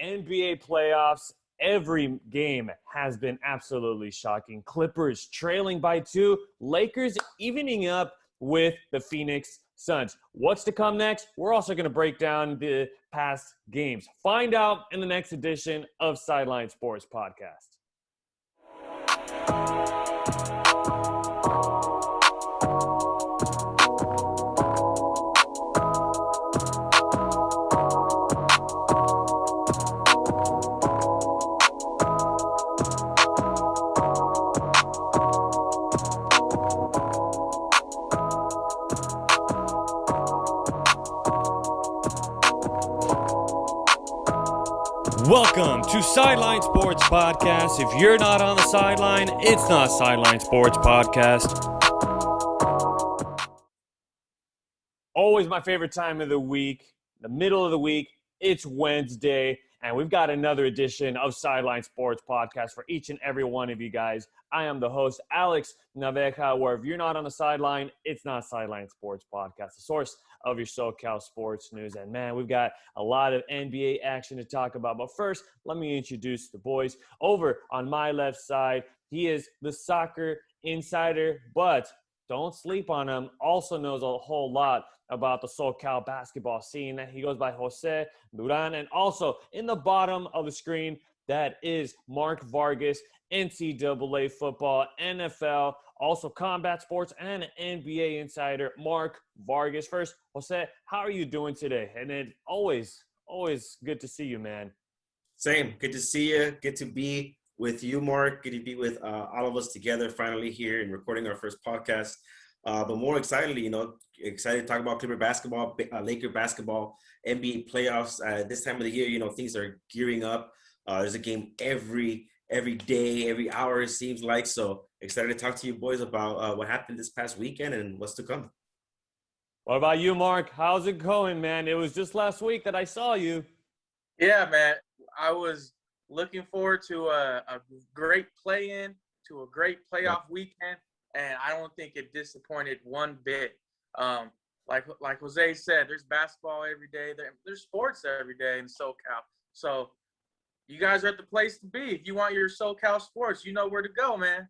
NBA playoffs. Every game has been absolutely shocking. Clippers trailing by 2. Lakers evening up with the Phoenix Suns. What's to come next? We're also going to break down the past games. Find out in the next edition of Sideline Sports Podcast. Welcome to Sideline Sports Podcast. If you're not on the sideline, it's not Sideline Sports Podcast. Always my favorite time of the week, the middle of the week. It's Wednesday, and we've got another edition of Sideline Sports Podcast for each and every one of you guys. I am the host, Alex Naveja, where if you're not on the sideline, it's not Sideline Sports Podcast, the source of your SoCal sports news. And man, we've got a lot of NBA action to talk about. But first, let me introduce the boys. Over on my left side, he is the soccer insider, but don't sleep on him. Also knows a whole lot about the SoCal basketball scene. He goes by Jose Duran. And also in the bottom of the screen, that is Mark Vargas, NCAA football, NFL, also combat sports, and an NBA insider, Mark Vargas. First, Jose, how are you doing today? And then always good to see you, man. Same. Good to see you. Good to be with you, Mark. Good to be with all of us together finally here and recording our first podcast. But more excitedly, excited to talk about Clipper basketball, Laker basketball, NBA playoffs. This time of the year, things are gearing up. There's a game every day, every hour, it seems like. So excited to talk to you boys about what happened this past weekend and what's to come. What about you, Mark? How's it going, man? It was just last week that I saw you. Yeah, man. I was looking forward to a great play-in, to a great playoff weekend, and I don't think it disappointed one bit. Like Jose said, there's basketball every day. There's sports every day in SoCal. So you guys are at the place to be. If you want your SoCal sports, you know where to go, man.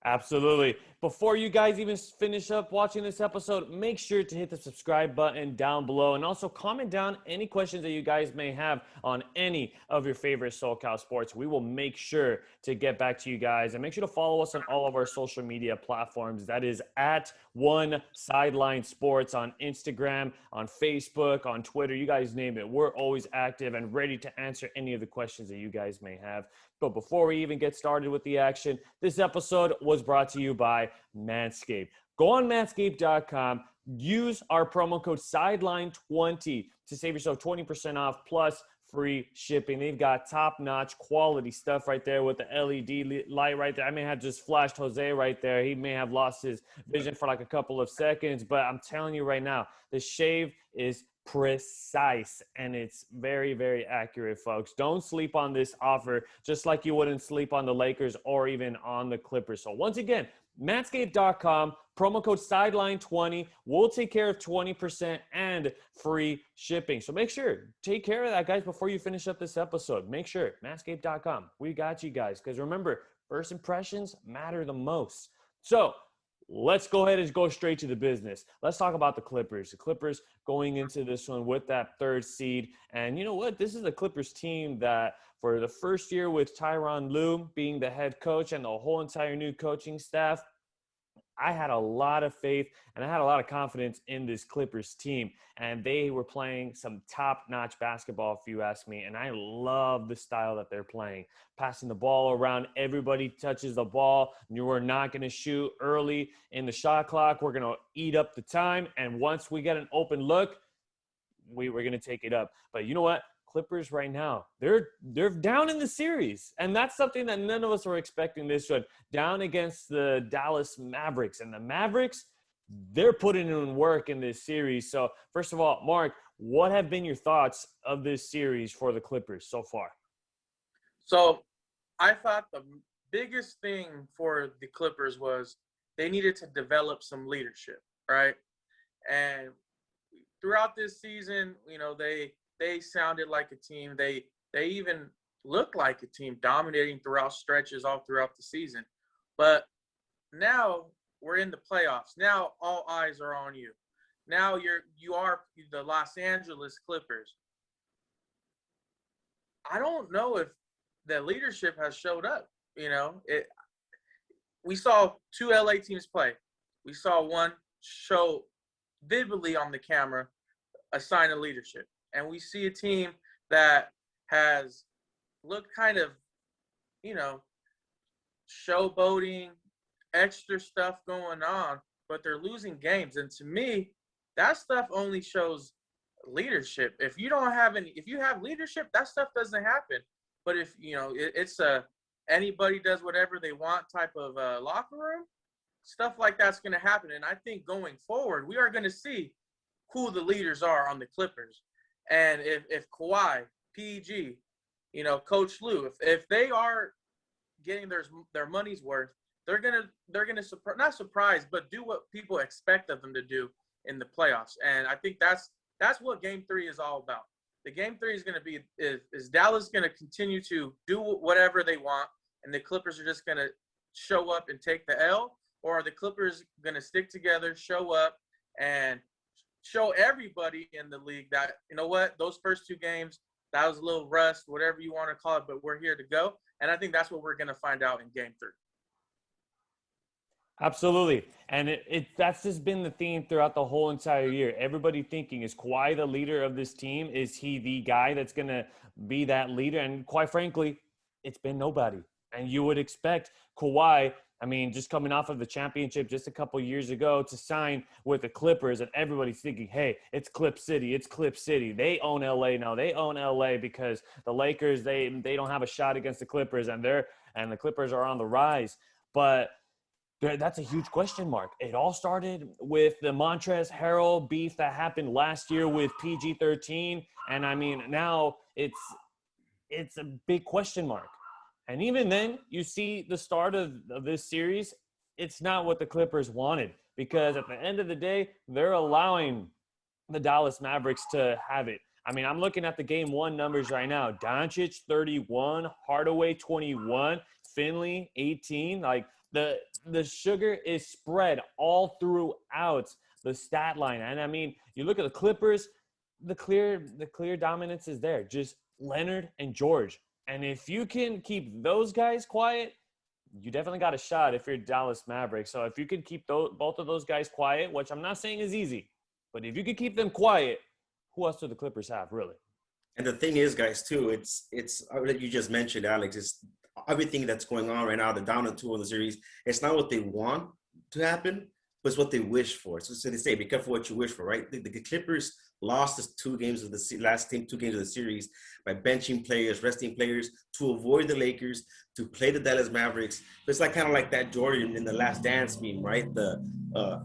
Absolutely. Before you guys even finish up watching this episode, make sure to hit the subscribe button down below and also comment down any questions that you guys may have on any of your favorite SoCal sports. We will make sure to get back to you guys, and make sure to follow us on all of our social media platforms. That is at One Sideline Sports on Instagram, on Facebook, on Twitter. You guys name it. We're always active and ready to answer any of the questions that you guys may have. But before we even get started with the action, this episode was brought to you by Manscaped. Go on manscaped.com, use our promo code SIDELINE20 to save yourself 20% off plus free shipping. They've got top-notch quality stuff right there with the LED light right there. I may have just flashed Jose right there. He may have lost his vision for like a couple of seconds, but I'm telling you right now, the shave is precise and it's very, very accurate, folks. Don't sleep on this offer, just like you wouldn't sleep on the Lakers or even on the Clippers. So once again, manscaped.com, promo code SIDELINE20. We'll take care of 20% and free shipping. So make sure, take care of that, guys, before you finish up this episode. Make sure, manscaped.com. We got you guys, because remember, first impressions matter the most. So let's go ahead and go straight to the business. Let's talk about the Clippers. The Clippers going into this one with that third seed. And you know what? This is a Clippers team that for the first year with Tyronn Lue being the head coach and the whole entire new coaching staff, I had a lot of faith and I had a lot of confidence in this Clippers team. And they were playing some top-notch basketball, if you ask me. And I love the style that they're playing. Passing the ball around, everybody touches the ball. We're not going to shoot early in the shot clock. We're going to eat up the time. And once we get an open look, we're going to take it up. But you know what? Clippers right now, they're down in the series. And that's something that none of us were expecting this one. Down against the Dallas Mavericks. And the Mavericks, they're putting in work in this series. So first of all, Mark, what have been your thoughts of this series for the Clippers so far? So I thought the biggest thing for the Clippers was they needed to develop some leadership, right? And throughout this season, they sounded like a team. They even looked like a team, dominating throughout stretches all throughout the season. But now we're in the playoffs. Now all eyes are on you. Now you are the Los Angeles Clippers. I don't know if the leadership has showed up. We saw two LA teams play. We saw one show vividly on the camera a sign of leadership. And we see a team that has looked kind of, showboating, extra stuff going on, but they're losing games. And to me, that stuff only shows leadership. If you have leadership, that stuff doesn't happen. But if, it's anybody does whatever they want type of locker room, stuff like that's going to happen. And I think going forward, we are going to see who the leaders are on the Clippers. And if Kawhi, PG, Coach Lou, if they are getting their money's worth, they're gonna not surprise, but do what people expect of them to do in the playoffs. And I think that's what Game 3 is all about. The Game 3 is going to be is Dallas going to continue to do whatever they want, and the Clippers are just going to show up and take the L, or are the Clippers going to stick together, show up, and show everybody in the league that, those first two games, that was a little rust, whatever you want to call it, but we're here to go. And I think that's what we're going to find out in Game 3. Absolutely. And that's just been the theme throughout the whole entire year. Everybody thinking, is Kawhi the leader of this team? Is he the guy that's going to be that leader? And quite frankly, it's been nobody. And you would expect Kawhi, just coming off of the championship just a couple years ago, to sign with the Clippers, and everybody's thinking, hey, it's Clip City. It's Clip City. They own LA now. They own LA because the Lakers, they don't have a shot against the Clippers, and the Clippers are on the rise. But that's a huge question mark. It all started with the Montrezl Harrell beef that happened last year with PG-13. And now it's a big question mark. And even then, you see the start of this series, it's not what the Clippers wanted, because at the end of the day, they're allowing the Dallas Mavericks to have it. I'm looking at the Game 1 numbers right now. Doncic, 31, Hardaway, 21, Finley, 18. The sugar is spread all throughout the stat line. And you look at the Clippers, the clear dominance is there. Just Leonard and George. And if you can keep those guys quiet, you definitely got a shot if you're Dallas Mavericks. So if you could keep both of those guys quiet, which I'm not saying is easy, but if you could keep them quiet, who else do the Clippers have, really? And the thing is, guys, too, it's like you just mentioned, Alex, it's everything that's going on right now, the down and 2 in the series. It's not what they want to happen, but it's what they wish for. So they say, be careful what you wish for, right? The Clippers lost the 2 games of the last 2 games of the series by benching players, resting players to avoid the Lakers, to play the Dallas Mavericks. It's kind of like that Jordan in the Last Dance meme, right?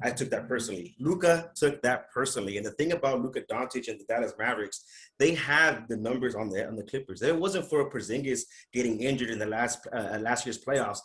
I took that personally. Luka took that personally. And the thing about Luka Doncic and the Dallas Mavericks, they have the numbers on the Clippers. If it wasn't for Porzingis getting injured in the last year's playoffs,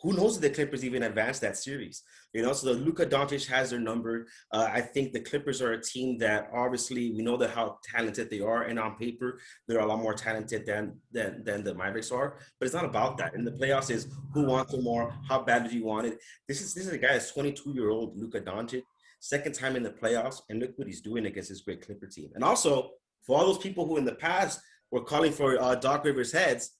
who knows if the Clippers even advanced that series? So the Luka Doncic has their number. I think the Clippers are a team that obviously we know that how talented they are, and on paper they're a lot more talented than the Mavericks are. But it's not about that. In the playoffs, is who wants it more? How bad do you want it? This is a guy that's 22-year-old Luka Doncic, second time in the playoffs, and look what he's doing against this great Clipper team. And also for all those people who in the past were calling for Doc Rivers' heads,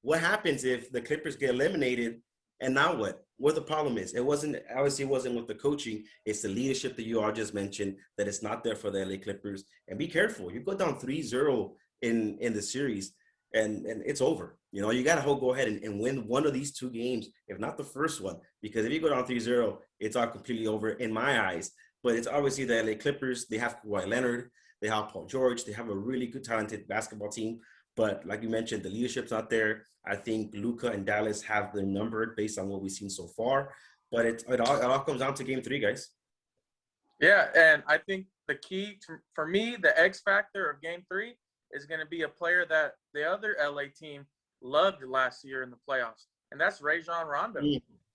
what happens if the Clippers get eliminated? And now what? What the problem is? It wasn't with the coaching. It's the leadership that you all just mentioned, that it's not there for the LA Clippers. And be careful. You go down 3-0 in the series, and it's over. You got to go ahead and win one of these 2 games, if not the first one. Because if you go down 3-0, it's all completely over in my eyes. But it's obviously the LA Clippers. They have Kawhi Leonard. They have Paul George. They have a really good, talented basketball team. But like you mentioned, the leadership's not there. I think Luka and Dallas have the number based on what we've seen so far. But it all comes down to Game 3, guys. Yeah, and I think the key for me, the X factor of Game 3 is going to be a player that the other LA team loved last year in the playoffs, and that's Rajon Rondo.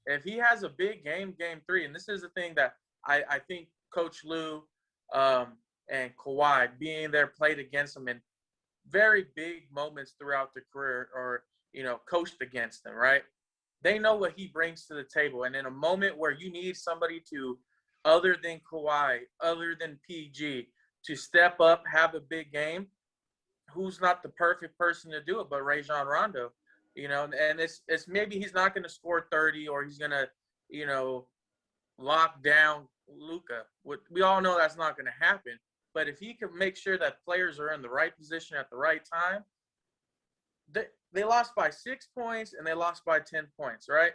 If he has a big Game 3, and this is the thing that I think Coach Lou and Kawhi being there played against him, and very big moments throughout the career or, coached against him, right? They know what he brings to the table. And in a moment where you need somebody to, other than Kawhi, other than PG, to step up, have a big game, who's not the perfect person to do it but Rajon Rondo? And it's maybe he's not going to score 30 or he's going to, lock down Luka. We all know that's not going to happen. But if he can make sure that players are in the right position at the right time, they lost by 6 points and they lost by 10 points, right?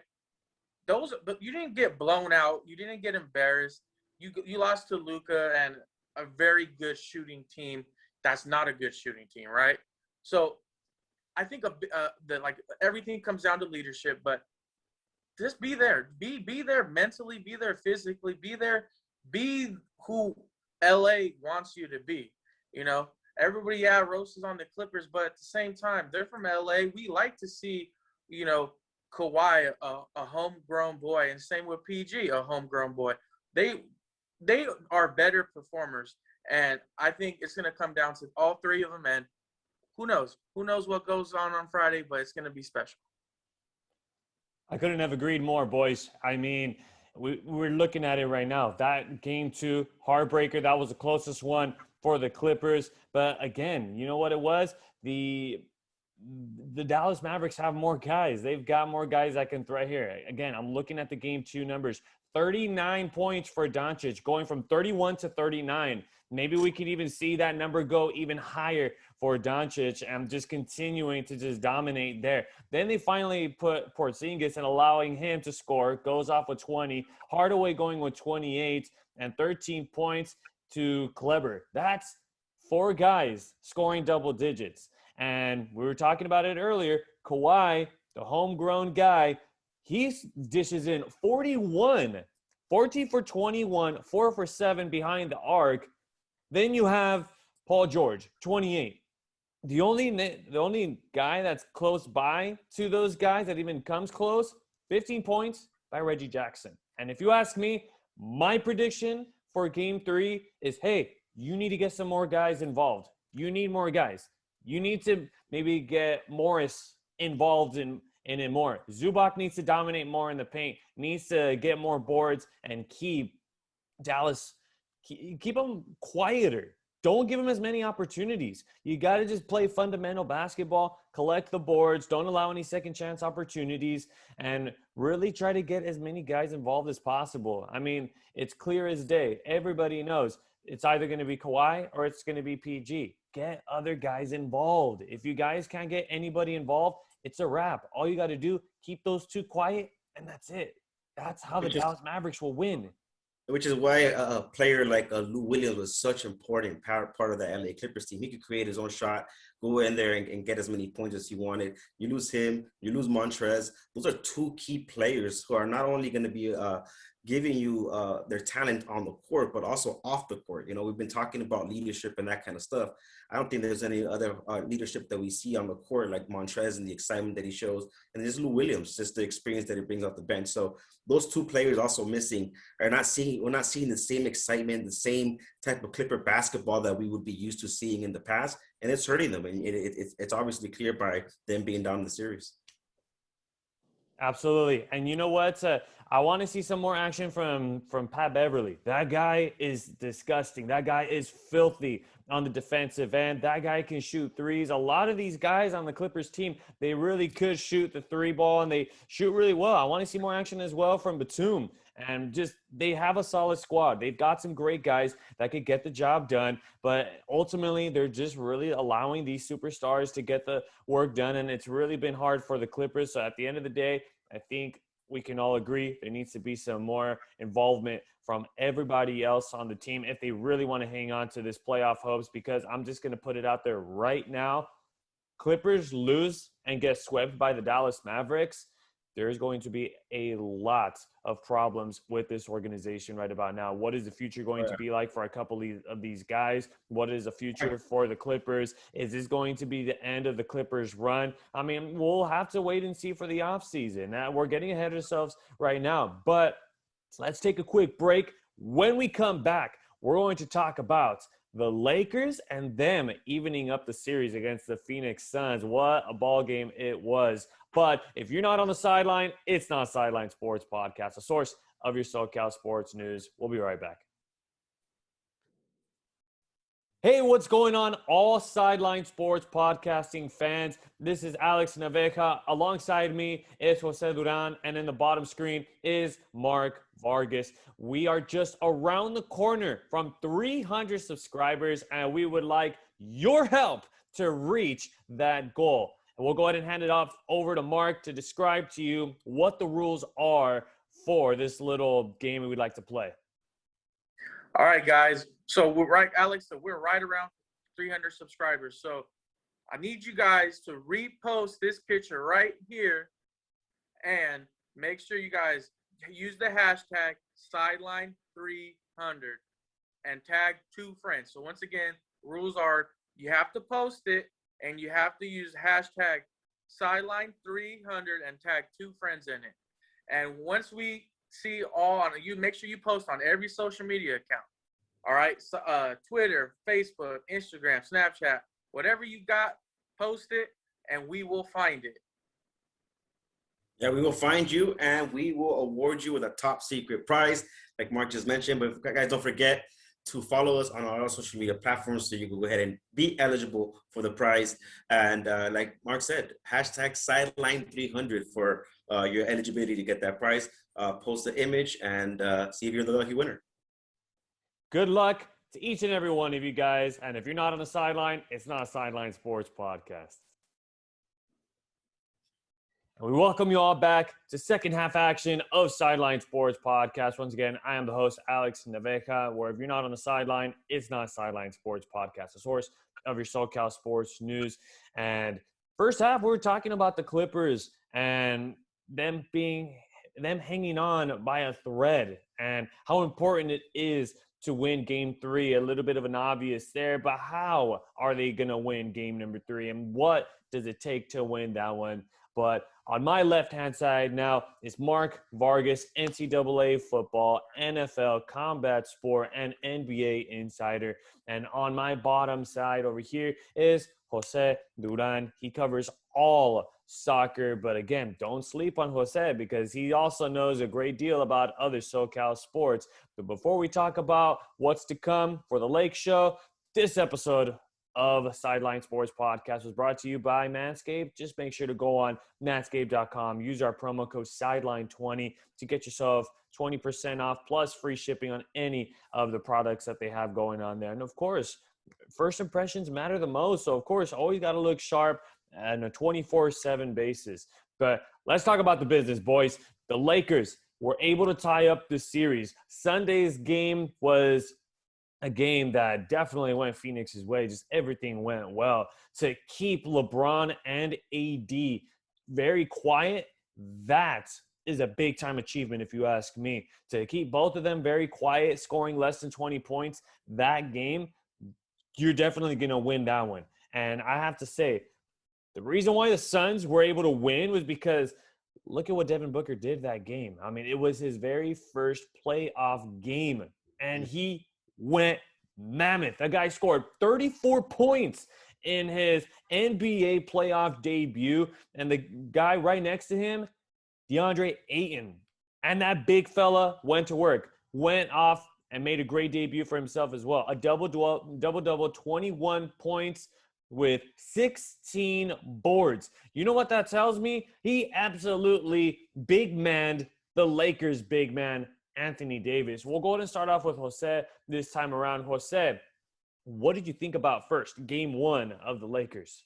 But you didn't get blown out. You didn't get embarrassed. You lost to Luka and a very good shooting team. That's not a good shooting team, right? So I think everything comes down to leadership, but just be there. Be there mentally, be there physically, be there. Be who LA wants you to be. Everybody, roasts on the Clippers, but at the same time, they're from LA. We like to see, Kawhi, a homegrown boy, and same with PG, a homegrown boy. They are better performers, and I think it's going to come down to all three of them. And who knows? Who knows what goes on Friday, but it's going to be special. I couldn't have agreed more, boys. I mean, we're looking at it right now. That game 2, heartbreaker, that was the closest one for the Clippers. But again, you know what it was? The Dallas Mavericks have more guys. They've got more guys that can threat here. Again, I'm looking at the game 2 numbers. 39 points for Doncic, going from 31 to 39. Maybe we could even see that number go even higher for Doncic and just continuing to just dominate there. Then they finally put Porzingis and allowing him to score. Goes off with 20. Hardaway going with 28 and 13 points to Kleber. That's 4 guys scoring double digits. And we were talking about it earlier. Kawhi, the homegrown guy, he dishes in 41. 14 for 21, 4 for 7 behind the arc. Then you have Paul George, 28. The only guy that's close by to those guys that even comes close, 15 points by Reggie Jackson. And if you ask me, my prediction for Game 3 is, hey, you need to get some more guys involved. You need more guys. You need to maybe get Morris involved in it more. Zubac needs to dominate more in the paint, needs to get more boards and keep Dallas, keep them quieter. Don't give them as many opportunities. You got to just play fundamental basketball, collect the boards, don't allow any second chance opportunities, and really try to get as many guys involved as possible. I mean, it's clear as day. Everybody knows it's either going to be Kawhi or it's going to be PG. Get other guys involved. If you guys can't get anybody involved, it's a wrap. All you got to do, keep those 2 quiet, and that's it. That's how the Dallas Mavericks will win. Which is why a player like Lou Williams was such an important part of the LA Clippers team. He could create his own shot, go in there and get as many points as he wanted. You lose him, you lose Montrez. Those are 2 key players who are not only going to be giving you their talent on the court, but also off the court. We've been talking about leadership and that kind of stuff. I don't think there's any other leadership that we see on the court like Montrez and the excitement that he shows. And there's Lou Williams, just the experience that he brings off the bench. So those 2 players also missing we're not seeing the same excitement, the same type of Clipper basketball that we would be used to seeing in the past. And it's hurting them. And it's obviously clear by them being down in the series. Absolutely. And you know what? I want to see some more action from Pat Beverly. That guy is disgusting. That guy is filthy on the defensive end. That guy can shoot threes. A lot of these guys on the Clippers team, they really could shoot the 3 ball, and they shoot really well. I want to see more action as well from Batum. And just, they have a solid squad. They've got some great guys that could get the job done. But ultimately, they're just really allowing these superstars to get the work done. And it's really been hard for the Clippers. So at the end of the day, I think we can all agree there needs to be some more involvement from everybody else on the team if they really want to hang on to this playoff hopes, because I'm just going to put it out there right now. Clippers lose and get swept by the Dallas Mavericks, there's going to be a lot of problems with this organization right about now. What is the future going to be like for a couple of these guys? What is the future for the Clippers? Is this going to be the end of the Clippers run? I mean, we'll have to wait and see for the offseason. We're getting ahead of ourselves right now, but let's take a quick break. When we come back, we're going to talk about the Lakers and them evening up the series against the Phoenix Suns. What a ball game it was. But if you're not on the sideline, it's not Sideline Sports Podcast, a source of your SoCal sports news. We'll be right back. Hey, what's going on, all Sideline Sports Podcasting fans? This is Alex Naveja. Alongside me is Jose Duran, and in the bottom screen is Mark Vargas. We are just around the corner from 300 subscribers, and we would like your help to reach that goal. And we'll go ahead and hand it off over to Mark to describe to you what the rules are for this little game we would like to play. All right, guys. So we're right, Alex. So we're right around 300 subscribers. So I need you guys to repost this picture right here and make sure you guys use the hashtag Sideline300 and tag 2 friends. So once again, rules are you have to post it and you have to use hashtag Sideline300 and tag 2 friends in it. And once we see all on you, make sure you post on every social media account. All right, so, Twitter, Facebook, Instagram, Snapchat, whatever you got, post it, and we will find it. Yeah, we will find you, and we will award you with a top secret prize, like Mark just mentioned. But guys, don't forget to follow us on our social media platforms so you can go ahead and be eligible for the prize. And like Mark said, hashtag Sideline300 for your eligibility to get that prize. Post the image and see if you're the lucky winner. Good luck to each and every one of you guys. And if you're not on the sideline, it's not a Sideline Sports Podcast. And we welcome you all back to second half action of Sideline Sports Podcast. Once again, I am the host, Alex Naveja, where if you're not on the sideline, it's not Sideline Sports Podcast, a source of your SoCal sports news. And first half, we were talking about the Clippers and them hanging on by a thread and how important it is to win game 3. A little bit of an obvious there, but how are they going to win game number 3? And what does it take to win that one? But on my left-hand side now is Mark Vargas, NCAA football, NFL, combat sport, and NBA insider. And on my bottom side over here is Jose Duran. He covers all soccer, but again, don't sleep on Jose because he also knows a great deal about other SoCal sports. But before we talk about what's to come for the Lake Show, this episode of Sideline Sports Podcast was brought to you by Manscaped. Just make sure to go on manscaped.com, use our promo code Sideline20 to get yourself 20% off plus free shipping on any of the products that they have going on there. And of course, first impressions matter the most. So of course, always got to look sharp on a 24/7 basis. But let's talk about the business, boys. The Lakers were able to tie up the series. Sunday's game was a game that definitely went Phoenix's way. Just everything went well. To keep LeBron and AD very quiet, that is a big-time achievement if you ask me. To keep both of them very quiet, scoring less than 20 points that game, you're definitely going to win that one. And I have to say, the reason why the Suns were able to win was because look at what Devin Booker did that game. I mean, it was his very first playoff game, and he went mammoth. That guy scored 34 points in his NBA playoff debut, and the guy right next to him, DeAndre Ayton, and that big fella went to work, went off and made a great debut for himself as well. A double-double, 21 points with 16 boards. You know what that tells me? He absolutely big-manned the Lakers' big man, Anthony Davis. We'll go ahead and start off with Jose this time around. Jose, what did you think about first game 1 of the Lakers?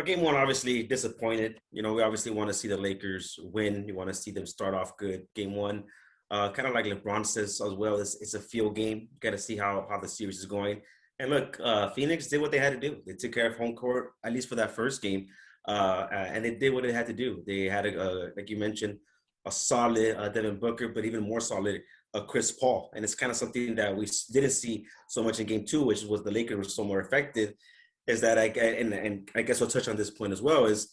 Game 1, obviously disappointed. You know, we obviously want to see the Lakers win. You want to see them start off good. Game 1, kind of like LeBron says as well, it's a field game. Got to see how the series is going. And look, Phoenix did what they had to do. They took care of home court, at least for that first game, and they did what they had to do. They had, like you mentioned, a solid Devin Booker, but even more solid Chris Paul. And it's kind of something that we didn't see so much in game 2, which was the Lakers were so more effective, is that I guess we'll touch on this point as well, is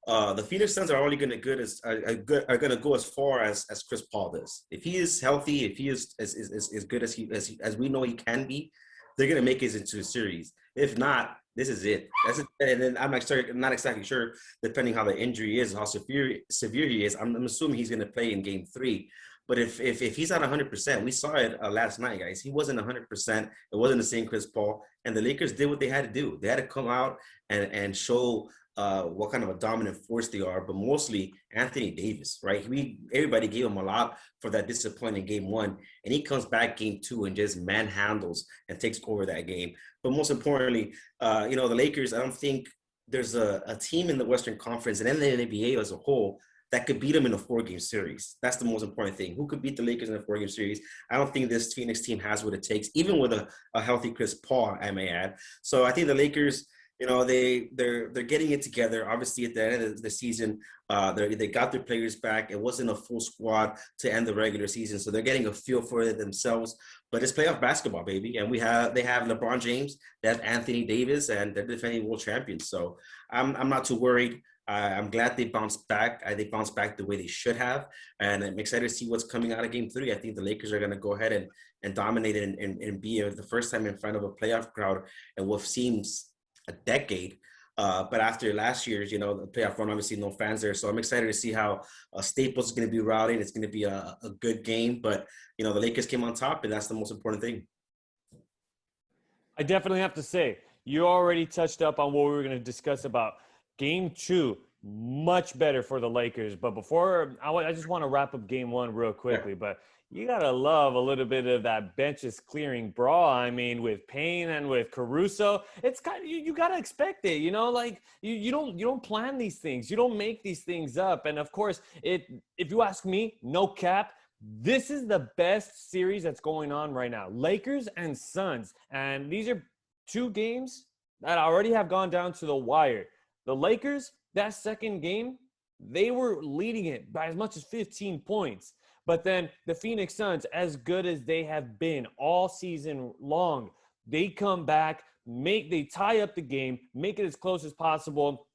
the Phoenix Suns are only going to go as far as Chris Paul does. If he is healthy, if he is as good as we know he can be, they're going to make it into a series. If not, this is it. That's it. And then I'm not exactly sure, depending how the injury is, how severe he is. I'm assuming he's going to play in Game 3. But if he's not 100%, we saw it last night, guys. He wasn't 100%. It wasn't the same Chris Paul. And the Lakers did what they had to do. They had to come out and show what kind of a dominant force they are, but mostly Anthony Davis, right? Everybody gave him a lot for that disappointing Game 1, and he comes back Game 2 and just manhandles and takes over that game. But most importantly, the Lakers, I don't think there's a team in the Western Conference and in the NBA as a whole that could beat them in a 4-game series. That's the most important thing. Who could beat the Lakers in a 4-game series? I don't think this Phoenix team has what it takes, even with a healthy Chris Paul, I may add. So I think the Lakers, they're getting it together. Obviously, at the end of the season, they got their players back. It wasn't a full squad to end the regular season, so they're getting a feel for it themselves. But it's playoff basketball, baby, and they have LeBron James, they have Anthony Davis, and they're defending world champions. So I'm not too worried. I'm glad they bounced back. They bounced back the way they should have, and I'm excited to see what's coming out of Game 3. I think the Lakers are going to go ahead and dominate it and be the first time in front of a playoff crowd in what seems a decade. But after last year's, the playoff run, obviously no fans there. So I'm excited to see how Staples is going to be routing. It's going to be a good game. But, the Lakers came on top, and that's the most important thing. I definitely have to say, you already touched up on what we were going to discuss about Game 2. Much better for the Lakers. But before, I just want to wrap up Game 1 real quickly. Yeah. But you got to love a little bit of that benches clearing brawl. I mean, with Payne and with Caruso, it's kind of, you got to expect it, like you don't plan these things. You don't make these things up. And of course, if you ask me, no cap, this is the best series that's going on right now. Lakers and Suns. And these are 2 games that already have gone down to the wire. The Lakers, that second game, they were leading it by as much as 15 points. But then the Phoenix Suns, as good as they have been all season long, they come back, they tie up the game, make it as close as possible.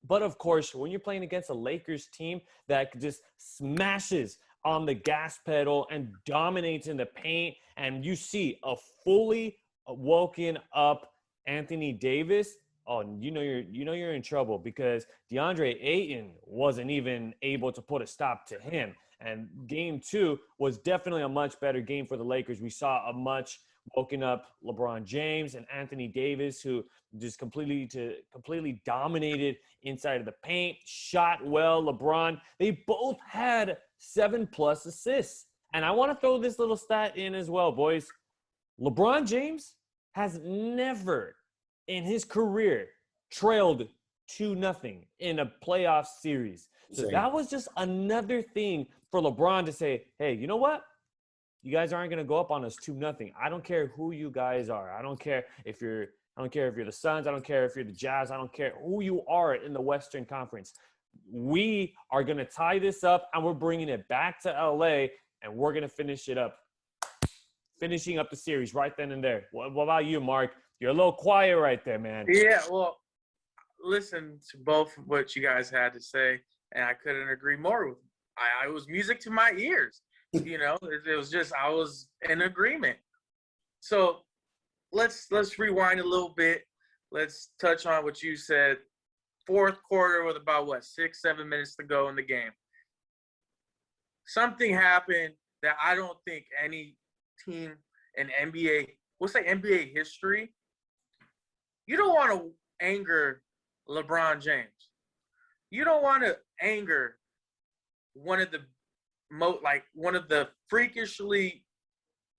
But of course, when you're playing against a Lakers team that just smashes on the gas pedal and dominates in the paint, and you see a fully woken up Anthony Davis, you're in trouble, because DeAndre Ayton wasn't even able to put a stop to him. And Game 2 was definitely a much better game for the Lakers. We saw a much woken up LeBron James and Anthony Davis, who just completely dominated inside of the paint, shot well. LeBron, they both had 7+ assists. And I want to throw this little stat in as well, boys. LeBron James has never in his career trailed 2-0 in a playoff series. So that was just another thing for LeBron to say, hey, you know what? You guys aren't going to go up on us 2-0. I don't care who you guys are. I don't care if you're the Suns. I don't care if you're the Jazz. I don't care who you are in the Western Conference. We are going to tie this up, and we're bringing it back to LA, and we're going to finish it up. Finishing up the series right then and there. What about you, Mark? You're a little quiet right there, man. Yeah, well, listen to both what you guys had to say, and I couldn't agree more with. I was music to my ears. It was just, I was in agreement. So let's rewind a little bit. Let's touch on what you said. Fourth quarter with about 6-7 minutes to go in the game. Something happened that I don't think any team in NBA, we'll say NBA history, you don't want to anger LeBron James. You don't want to anger one of the freakishly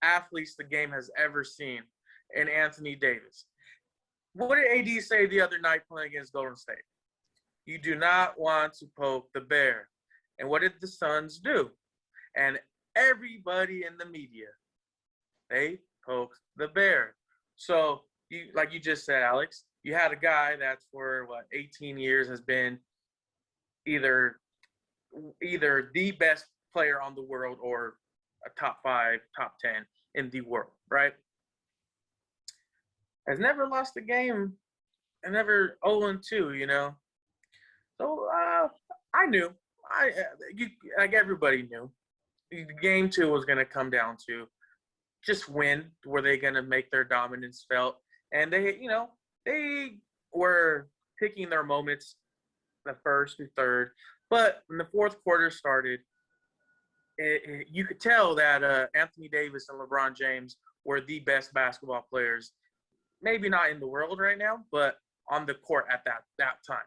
athletes the game has ever seen in Anthony Davis. What did AD say the other night playing against Golden State? You do not want to poke the bear. And what did the Suns do? And everybody in the media, they poked the bear. So, like you just said, Alex, you had a guy that's for 18 years has been either the best player on the world or a top 5, top 10 in the world, right? Has never lost a game and never 0-2, So I knew, like everybody knew, Game 2 was going to come down to just when were they going to make their dominance felt? And they were picking their moments the first through third. But when the fourth quarter started, you could tell that Anthony Davis and LeBron James were the best basketball players, maybe not in the world right now, but on the court at that time.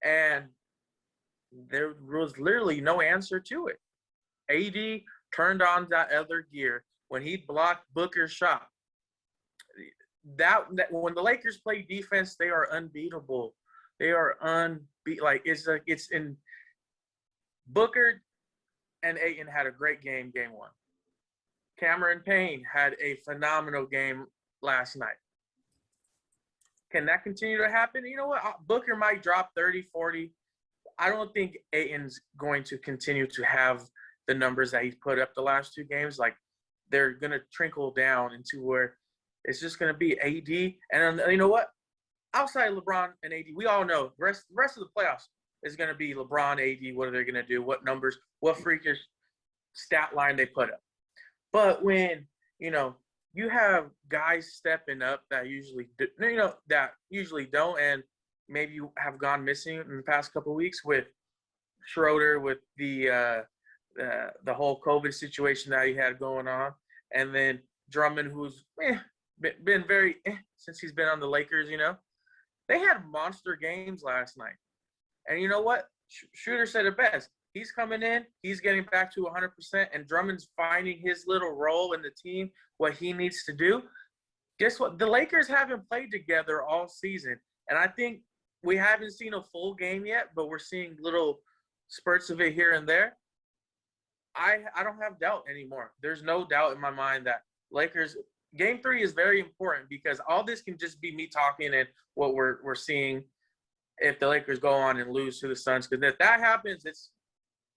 And there was literally no answer to it. AD turned on that other gear when he blocked Booker's shot. That when the Lakers play defense, they are unbeatable. They are it's in Booker and Ayton had a great game one. Cameron Payne had a phenomenal game last night. Can that continue to happen? You know what? Booker might drop 30, 40. I don't think Ayton's going to continue to have the numbers that he's put up the last two games. Like, they're going to trickle down into where it's just going to be AD. And you know what? Outside LeBron and AD, we all know the rest of the playoffs is going to be LeBron, AD. What are they going to do? What numbers? What freakish stat line they put up? But when, you have guys stepping up that usually don't, and maybe you have gone missing in the past couple of weeks with Schroeder, with the whole COVID situation that he had going on, and then Drummond, who's been very since he's been on the Lakers. They had monster games last night, and you know what? Shooter said it best. He's coming in, he's getting back to 100%, and Drummond's finding his little role in the team, what he needs to do. Guess what? The Lakers haven't played together all season, and I think we haven't seen a full game yet, but we're seeing little spurts of it here and there. I don't have doubt anymore. There's no doubt in my mind that Lakers Game 3 is very important, because all this can just be me talking and what we're seeing if the Lakers go on and lose to the Suns. Because if that happens,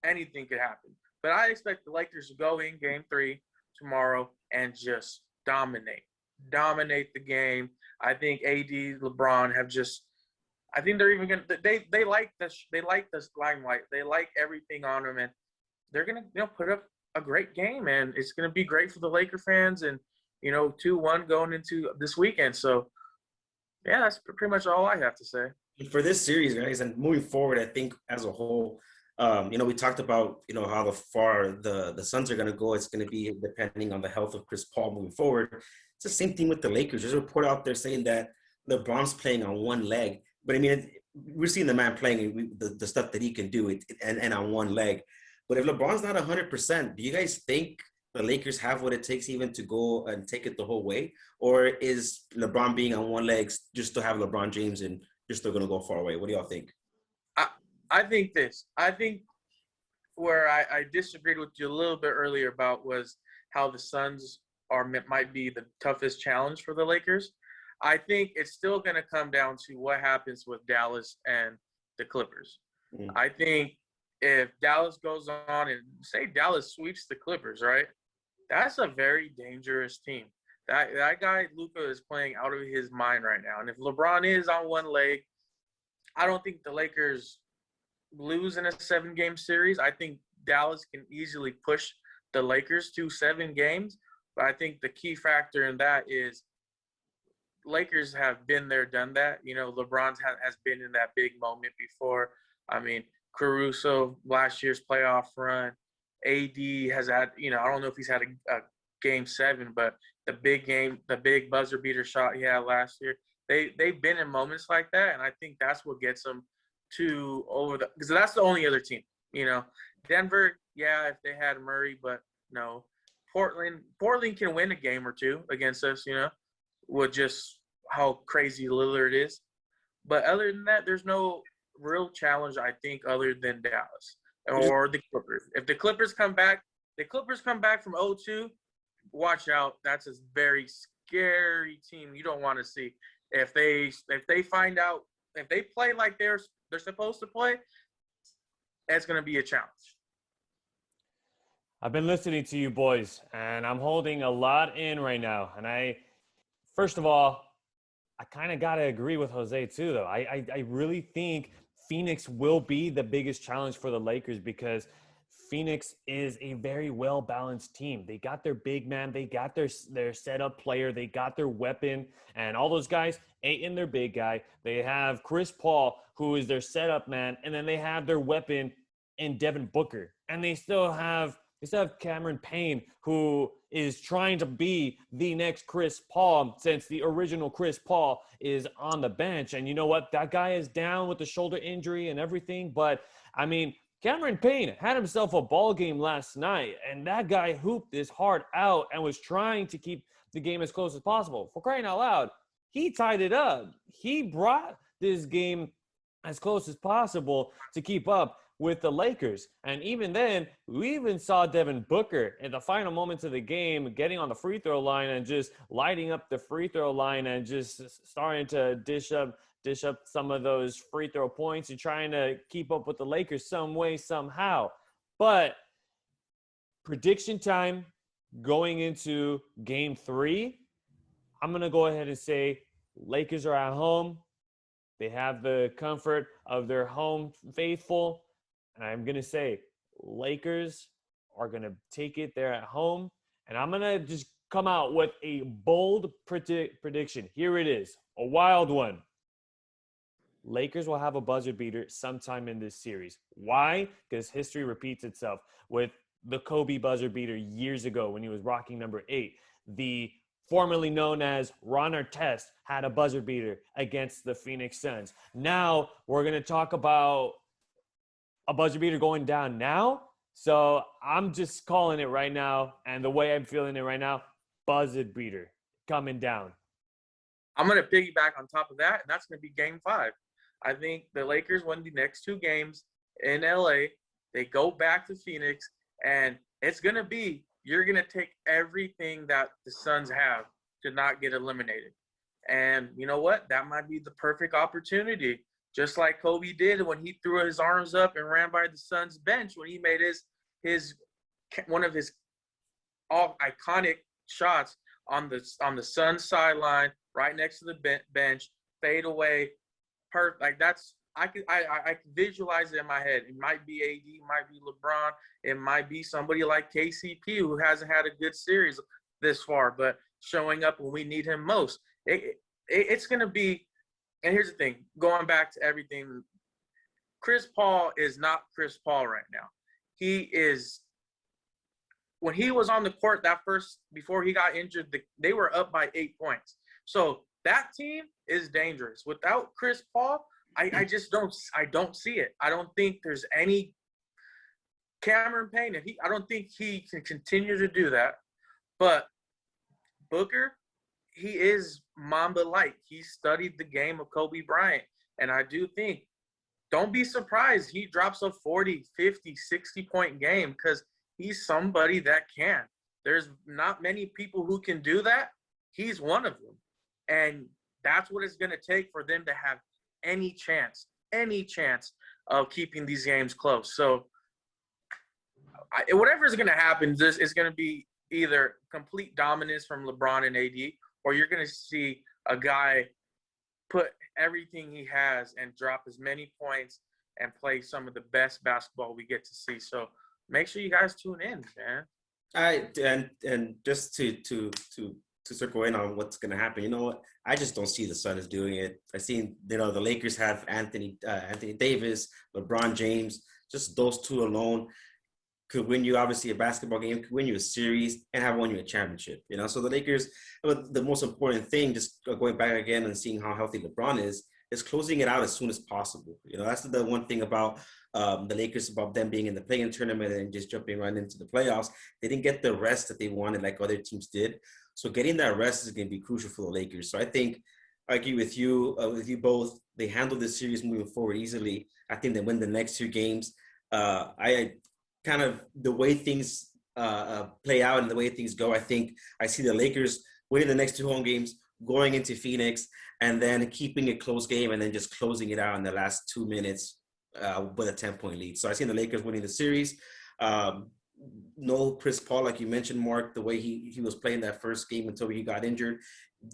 anything could happen. But I expect the Lakers to go in Game 3 tomorrow and just dominate the game. I think AD, LeBron have just – I think they're even going to – they like the limelight. They like everything on them, and they're going to put up a great game, and it's going to be great for the Laker fans, and 2-1 going into this weekend. So, yeah, that's pretty much all I have to say. For this series, guys, and moving forward, I think as a whole, we talked about, how far the Suns are going to go. It's going to be depending on the health of Chris Paul moving forward. It's the same thing with the Lakers. There's a report out there saying that LeBron's playing on one leg. But, I mean, we're seeing the man playing the stuff that he can do and on one leg. But if LeBron's not 100%, do you guys think the Lakers have what it takes even to go and take it the whole way? Or is LeBron being on one leg just to have LeBron James and you're still going to go far away? What do y'all think? I think where I disagreed with you a little bit earlier about was how the Suns might be the toughest challenge for the Lakers. I think it's still going to come down to what happens with Dallas and the Clippers. I think if Dallas goes on and say Dallas sweeps the Clippers, right? That's a very dangerous team. That guy Luka is playing out of his mind right now. And if LeBron is on one leg, I don't think the Lakers lose in a 7-game series. I think Dallas can easily push the Lakers to 7 games. But I think the key factor in that is Lakers have been there, done that. LeBron has been in that big moment before. I mean, Caruso, last year's playoff run. AD has had, I don't know if he's had a Game 7, but the big buzzer beater shot he had last year. They've been in moments like that, and I think that's what gets them because that's the only other team. Denver, yeah, if they had Murray, but no. Portland can win a game or two against us, with just how crazy Lillard is. But other than that, there's no real challenge, I think, other than Dallas or the Clippers. If the Clippers come back from 0-2, watch out. That's a very scary team you don't want to see. If they find out, if they play like they're supposed to play, it's going to be a challenge. I've been listening to you boys, and I'm holding a lot in right now. And first of all, I kind of got to agree with Jose too, though. I really think Phoenix will be the biggest challenge for the Lakers, because Phoenix is a very well-balanced team. They got their big man, they got their setup player, they got their weapon, and all those guys ain't in their big guy. They have Chris Paul, who is their setup man, and then they have their weapon in Devin Booker. And they still have Cameron Payne, who is trying to be the next Chris Paul, since the original Chris Paul is on the bench. And you know what? That guy is down with the shoulder injury and everything. But, I mean, Cameron Payne had himself a ball game last night, and that guy hooped his heart out and was trying to keep the game as close as possible. For crying out loud, he tied it up. He brought this game as close as possible to keep up with the Lakers. And even then, we even saw Devin Booker in the final moments of the game getting on the free throw line and just lighting up the free throw line and just starting to dish up some of those free throw points and trying to keep up with the Lakers some way, somehow. But prediction time going into game 3, I'm going to go ahead and say Lakers are at home. They have the comfort of their home faithful. And I'm going to say Lakers are going to take it there at home. And I'm going to just come out with a bold prediction. Here it is, a wild one. Lakers will have a buzzer beater sometime in this series. Why? Because history repeats itself. With the Kobe buzzer beater years ago when he was rocking number 8, the formerly known as Ron Artest had a buzzer beater against the Phoenix Suns. Now we're going to talk about a buzzer beater going down now. So I'm just calling it right now. And the way I'm feeling it right now, buzzer beater coming down. I'm going to piggyback on top of that, and that's going to be game 5. I think the Lakers win the next 2 games in LA. They go back to Phoenix, and it's going to be, you're going to take everything that the Suns have to not get eliminated. And you know what? That might be the perfect opportunity. Just like Kobe did when he threw his arms up and ran by the Suns bench when he made his one of his all iconic shots on the Suns sideline right next to the bench, fade away, perfect. Like that's I can visualize it in my head. It might be AD, it might be LeBron, it might be somebody like KCP who hasn't had a good series this far, but showing up when we need him most. It's gonna be. And here's the thing, going back to everything, Chris Paul is not Chris Paul right now. He is, when he was on the court before he got injured, they were up by 8 points. So that team is dangerous. Without Chris Paul, I just don't see it. I don't think there's any Cameron Payne. I don't think he can continue to do that. But Booker, he is Mamba-like. He studied the game of Kobe Bryant. And I do think, don't be surprised he drops a 40, 50, 60-point game because he's somebody that can. There's not many people who can do that. He's one of them. And that's what it's going to take for them to have any chance of keeping these games close. So whatever is going to happen, this is going to be either complete dominance from LeBron and AD, or you're going to see a guy put everything he has and drop as many points and play some of the best basketball we get to see. So make sure you guys tune in, man. And just to circle in on what's going to happen, you know what? I just don't see the Suns doing it. I seen, the Lakers have Anthony Davis, LeBron James, just those two alone could win you, obviously, a basketball game, could win you a series, and have won you a championship. So the Lakers, the most important thing, just going back again and seeing how healthy LeBron is closing it out as soon as possible. That's the one thing about the Lakers, about them being in the play-in tournament and just jumping right into the playoffs. They didn't get the rest that they wanted like other teams did. So getting that rest is going to be crucial for the Lakers. So I think I agree with you both. They handle this series moving forward easily. I think they win the next 2 games. Kind of the way things play out and the way things go, I think I see the Lakers winning the next 2 home games, going into Phoenix, and then keeping a close game and then just closing it out in the last 2 minutes with a 10-point lead. So I see the Lakers winning the series. No Chris Paul, like you mentioned, Mark, the way he was playing that first game until he got injured.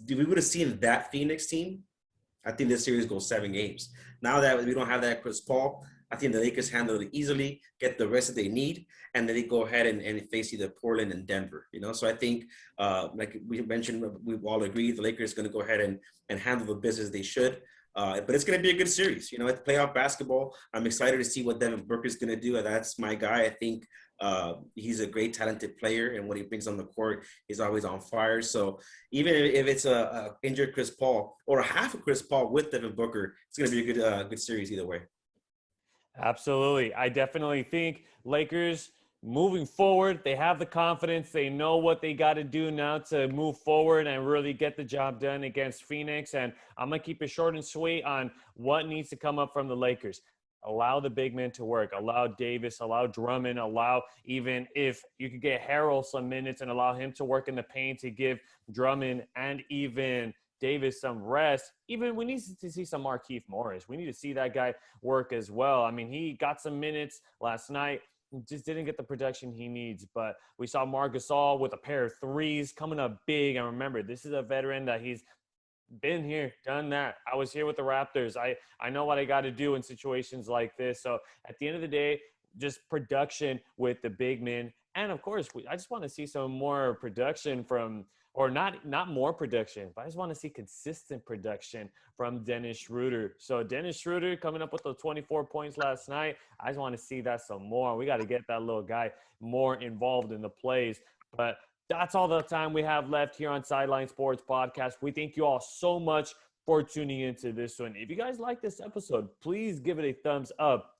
We would have seen that Phoenix team. I think this series goes 7 games. Now that we don't have that Chris Paul, I think the Lakers handle it easily, get the rest that they need, and then they go ahead and face either Portland and Denver. So I think, like we mentioned, we've all agreed the Lakers going to go ahead and handle the business they should. But it's going to be a good series. It's playoff basketball. I'm excited to see what Devin Booker is going to do. That's my guy. I think he's a great, talented player, and what he brings on the court, he's always on fire. So even if it's a injured Chris Paul or a half of Chris Paul with Devin Booker, it's going to be a good series either way. Absolutely. I definitely think Lakers moving forward, they have the confidence. They know what they got to do now to move forward and really get the job done against Phoenix. And I'm going to keep it short and sweet on what needs to come up from the Lakers. Allow the big men to work. Allow Davis, allow Drummond, allow, even if you could get Harrell some minutes and allow him to work in the paint to give Drummond and even Davis some rest. Even we need to see some Markieff Morris. We need to see that guy work as well. I mean, he got some minutes last night. Just didn't get the production he needs. But we saw Mark Gasol with a pair of threes coming up big. And remember, this is a veteran that he's been here, done that. I was here with the Raptors. I know what I got to do in situations like this. So at the end of the day, just production with the big men. And, of course, I just want to see some more production from – or not more production, but I just want to see consistent production from Dennis Schroeder. So Dennis Schroeder coming up with the 24 points last night. I just want to see that some more. We got to get that little guy more involved in the plays. But that's all the time we have left here on Sideline Sports Podcast. We thank you all so much for tuning into this one. If you guys like this episode, please give it a thumbs up.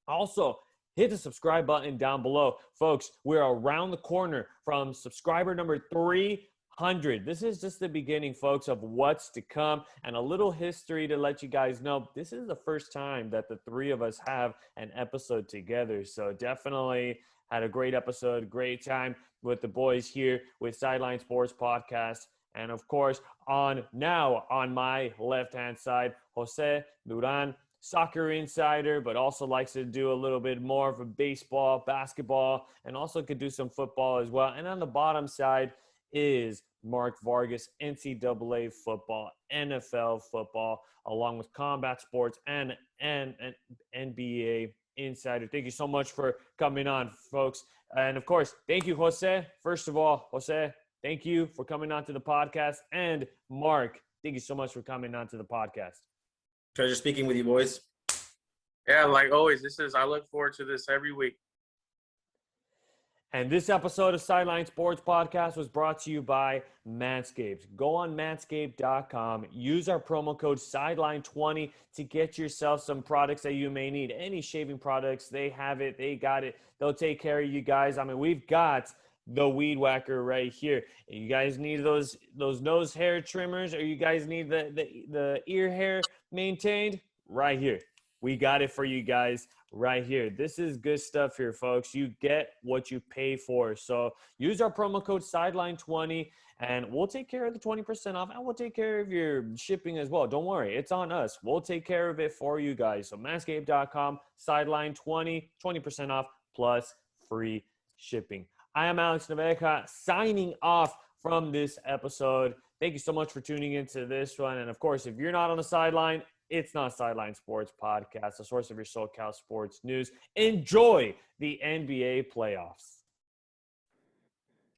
Also, hit the subscribe button down below. Folks, we're around the corner from subscriber number 300. This is just the beginning, folks, of what's to come, and a little history to let you guys know. This is the first time that the three of us have an episode together. So definitely had a great episode, great time with the boys here with Sideline Sports Podcast. And of course, on my left-hand side, Jose Duran, soccer insider, but also likes to do a little bit more of a baseball, basketball, and also could do some football as well. And on the bottom side is Mark Vargas, NCAA football, NFL football, along with combat sports and NBA insider. Thank you so much for coming on, folks. And of course, thank you, Jose. First of all, Jose, thank you for coming on to the podcast. And Mark, thank you so much for coming on to the podcast. Pleasure speaking with you, boys. Yeah, like always, I look forward to this every week. And this episode of Sideline Sports Podcast was brought to you by Manscaped. Go on manscaped.com. Use our promo code Sideline20 to get yourself some products that you may need. Any shaving products, they have it. They got it. They'll take care of you guys. I mean, we've got the Weed Whacker right here. You guys need those nose hair trimmers, or you guys need the ear hair maintained? Right here. We got it for you guys right here. This is good stuff here, folks. You get what you pay for. So use our promo code Sideline20, and we'll take care of the 20% off, and we'll take care of your shipping as well. Don't worry. It's on us. We'll take care of it for you guys. So manscaped.com, Sideline20, 20% off plus free shipping. I am Alex Naveja signing off from this episode. Thank you so much for tuning into this one. And, of course, if you're not on the sideline, it's not Sideline Sports Podcast, the source of your SoCal sports news. Enjoy the NBA playoffs.